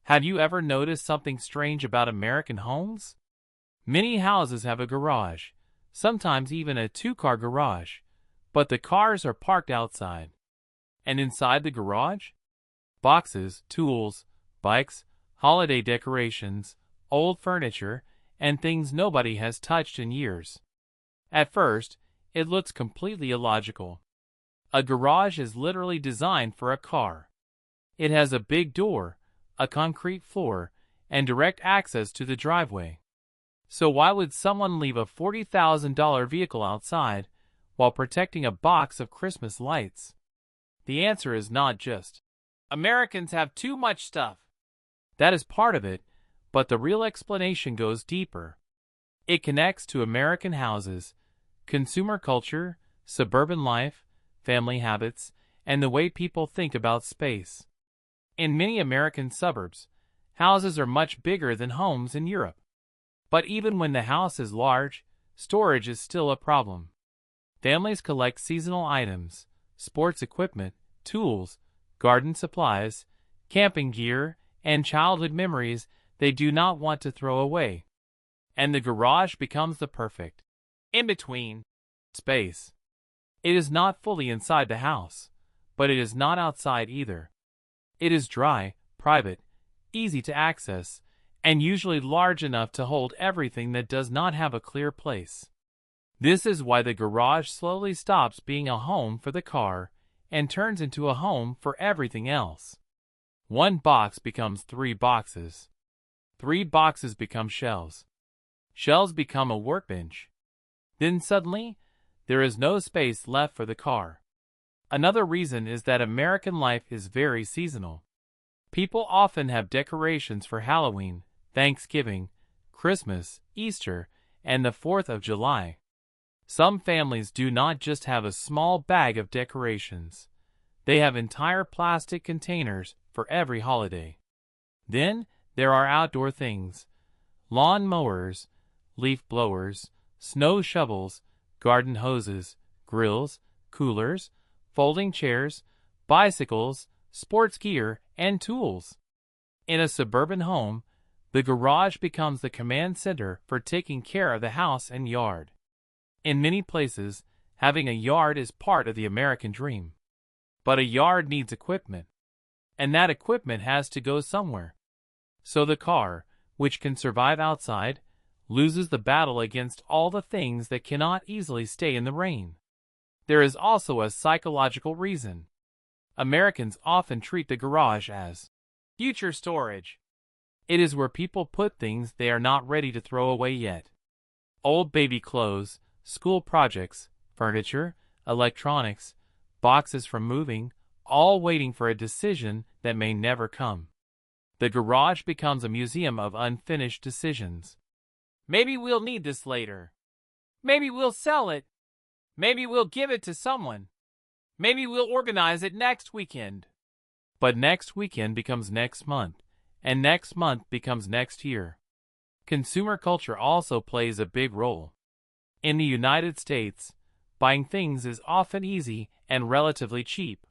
Have you ever noticed something strange about American homes? Many houses have a garage, sometimes even a two-car garage, but the cars are parked outside. And inside the garage? Boxes, tools, bikes, holiday decorations, old furniture, and things nobody has touched in years. At first, it looks completely illogical. A garage is literally designed for a car. It has a big door, a concrete floor, and direct access to the driveway. So why would someone leave a $40,000 vehicle outside while protecting a box of Christmas lights? The answer is not just, Americans have too much stuff. That is part of it, but the real explanation goes deeper. It connects to American houses, consumer culture, suburban life, family habits, and the way people think about space. In many American suburbs, houses are much bigger than homes in Europe. But even when the house is large, storage is still a problem. Families collect seasonal items, sports equipment, tools, garden supplies, camping gear, and childhood memories they do not want to throw away. And the garage becomes the perfect in-between space. It is not fully inside the house, but it is not outside either. It is dry, private, easy to access, and usually large enough to hold everything that does not have a clear place. This is why the garage slowly stops being a home for the car and turns into a home for everything else. One box becomes 3 boxes. 3 boxes become shelves. Shelves become a workbench. Then suddenly, there is no space left for the car. Another reason is that American life is very seasonal. People often have decorations for Halloween, Thanksgiving, Christmas, Easter, and the 4th of July. Some families do not just have a small bag of decorations. They have entire plastic containers for every holiday. Then, there are outdoor things: lawn mowers, leaf blowers, snow shovels, garden hoses, grills, coolers, folding chairs, bicycles, sports gear, and tools. In a suburban home, the garage becomes the command center for taking care of the house and yard. In many places, having a yard is part of the American dream. But a yard needs equipment, and that equipment has to go somewhere. So the car, which can survive outside, loses the battle against all the things that cannot easily stay in the rain. There is also a psychological reason. Americans often treat the garage as future storage. It is where people put things they are not ready to throw away yet. Old baby clothes, school projects, furniture, electronics, boxes from moving, all waiting for a decision that may never come. The garage becomes a museum of unfinished decisions. Maybe we'll need this later. Maybe we'll sell it. Maybe we'll give it to someone. Maybe we'll organize it next weekend. But next weekend becomes next month, and next month becomes next year. Consumer culture also plays a big role. In the United States, buying things is often easy and relatively cheap.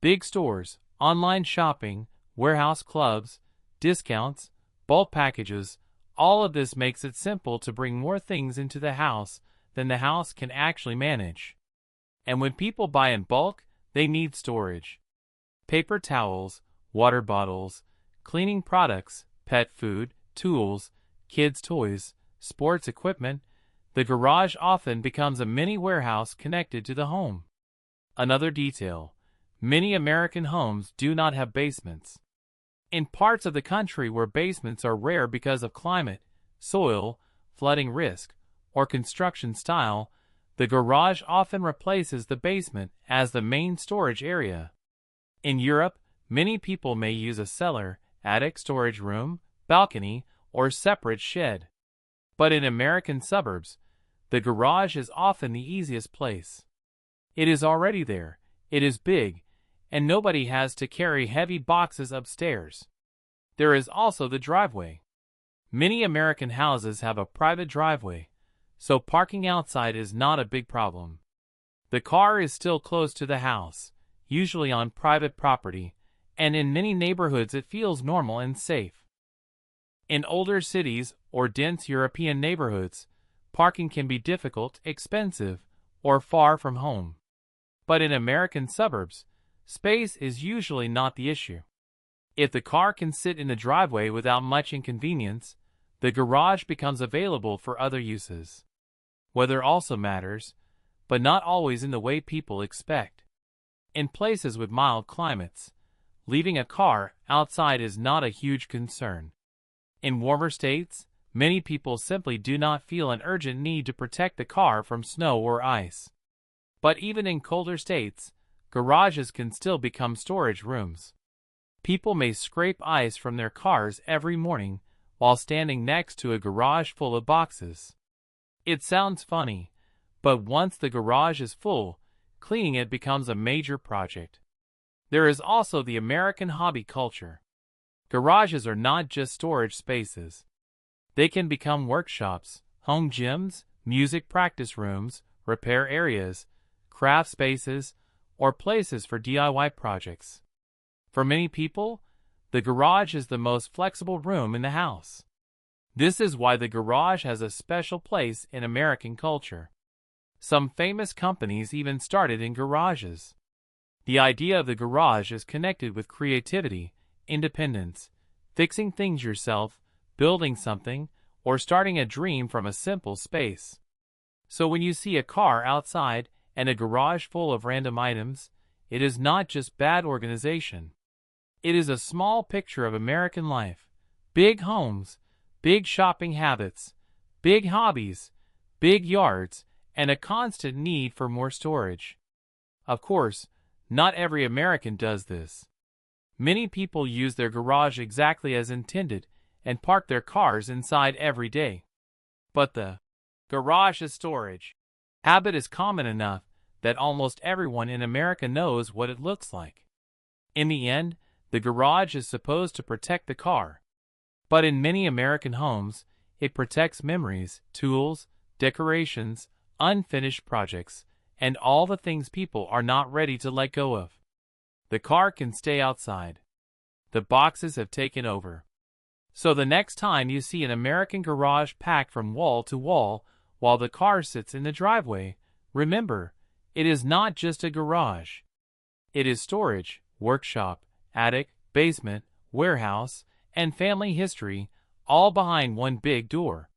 Big stores, online shopping, warehouse clubs, discounts, bulk packages, all of this makes it simple to bring more things into the house than the house can actually manage. And when people buy in bulk, they need storage. Paper towels, water bottles, cleaning products, pet food, tools, kids' toys, sports equipment. The garage often becomes a mini warehouse connected to the home. Another detail: many American homes do not have basements. In parts of the country where basements are rare because of climate, soil, flooding risk, or construction style, the garage often replaces the basement as the main storage area. In Europe, many people may use a cellar, attic storage room, balcony, or separate shed. But in American suburbs, the garage is often the easiest place. It is already there, it is big, and nobody has to carry heavy boxes upstairs. There is also the driveway. Many American houses have a private driveway, so parking outside is not a big problem. The car is still close to the house, usually on private property, and in many neighborhoods it feels normal and safe. In older cities or dense European neighborhoods, parking can be difficult, expensive, or far from home. But in American suburbs, space is usually not the issue. If the car can sit in the driveway without much inconvenience, the garage becomes available for other uses. Weather also matters, but not always in the way people expect. In places with mild climates, leaving a car outside is not a huge concern. In warmer states, many people simply do not feel an urgent need to protect the car from snow or ice. But even in colder states, garages can still become storage rooms. People may scrape ice from their cars every morning while standing next to a garage full of boxes. It sounds funny, but once the garage is full, cleaning it becomes a major project. There is also the American hobby culture. Garages are not just storage spaces. They can become workshops, home gyms, music practice rooms, repair areas, craft spaces, or places for DIY projects. For many people, the garage is the most flexible room in the house. This is why the garage has a special place in American culture. Some famous companies even started in garages. The idea of the garage is connected with creativity, independence, fixing things yourself, building something, or starting a dream from a simple space. So when you see a car outside and a garage full of random items, it is not just bad organization. It is a small picture of American life. Big homes, big shopping habits, big hobbies, big yards, and a constant need for more storage. Of course, not every American does this. Many people use their garage exactly as intended and park their cars inside every day. But the garage as storage habit is common enough that almost everyone in America knows what it looks like. In the end, the garage is supposed to protect the car. But in many American homes, it protects memories, tools, decorations, unfinished projects, and all the things people are not ready to let go of. The car can stay outside. The boxes have taken over. So the next time you see an American garage packed from wall to wall while the car sits in the driveway, remember, it is not just a garage. It is storage, workshop, attic, basement, warehouse, and family history, all behind one big door.